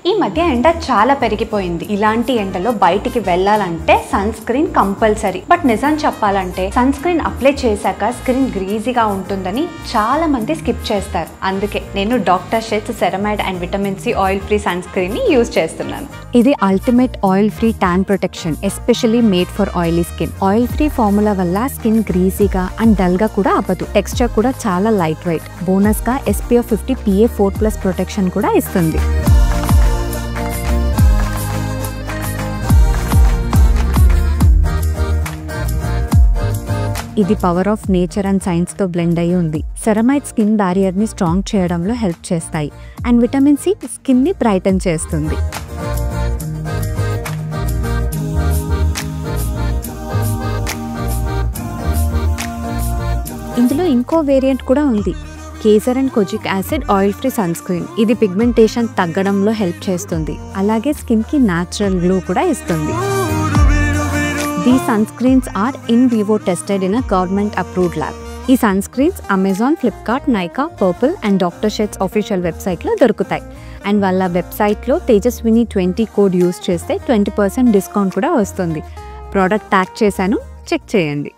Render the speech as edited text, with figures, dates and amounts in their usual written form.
ఈ మధ్య ఎండ చాలా పెరిగిపోయింది. ఇలాంటి ఎండలో బయటికి వెళ్ళాలంటే సన్ స్క్రీన్ కంపల్సరీ. బట్ నిజం చెప్పాలంటే సన్ స్క్రీన్ అప్లై చేశాక స్క్రీన్ గ్రీజీగా ఉంటుందని చాలా మంది స్కిప్ చేస్తారు. అందుకే నేను doctor Sheth's ceramide and vitamin C oil free sunscreen ని యూజ్ చేస్తున్నాను. ఇది ultimate oil free tan protection, especially made for oily skin. Oil free formula వల్ల స్కిన్ గ్రీజీగా అండ్ డల్ గా కూడా అవ్వదు. టెక్స్చర్ కూడా చాలా లైట్ వెయిట్. బోనస్ గా SPF 50 PA++ ప్రొటెక్షన్ కూడా ఇస్తుంది. ఇది power of nature and science తో బ్లెండ్ అయ్యి ఉంది. సెరమైడ్ స్కిన్ బ్యారియర్ ని స్ట్రాంగ్ చేయడంలో హెల్ప్ చేస్తాయి అండ్ విటమిన్ సి స్కిన్ ని బ్రైటన్ చేస్తుంది. ఇందులో ఇంకో వేరియంట్ కూడా ఉంది, kesar and kojic acid oil free sunscreen. ఇది పిగ్మెంటేషన్ తగ్గడంలో హెల్ప్ చేస్తుంది, అలాగే స్కిన్ కి న్యాచురల్ గ్లో కూడా ఇస్తుంది. These sunscreens are in vivo tested in a government approved lab. ఈ sunscreens Amazon, Flipkart, Nykaa, Purple and Dr. Sheth's official website లో దొరుకుతాయి. అండ్ వాళ్ళ వెబ్సైట్లో Tejaswini20 కోడ్ యూస్ చేస్తే 20% డిస్కౌంట్ కూడా వస్తుంది. ప్రోడక్ట్ ట్యాగ్ చేశాను, చెక్ చేయండి.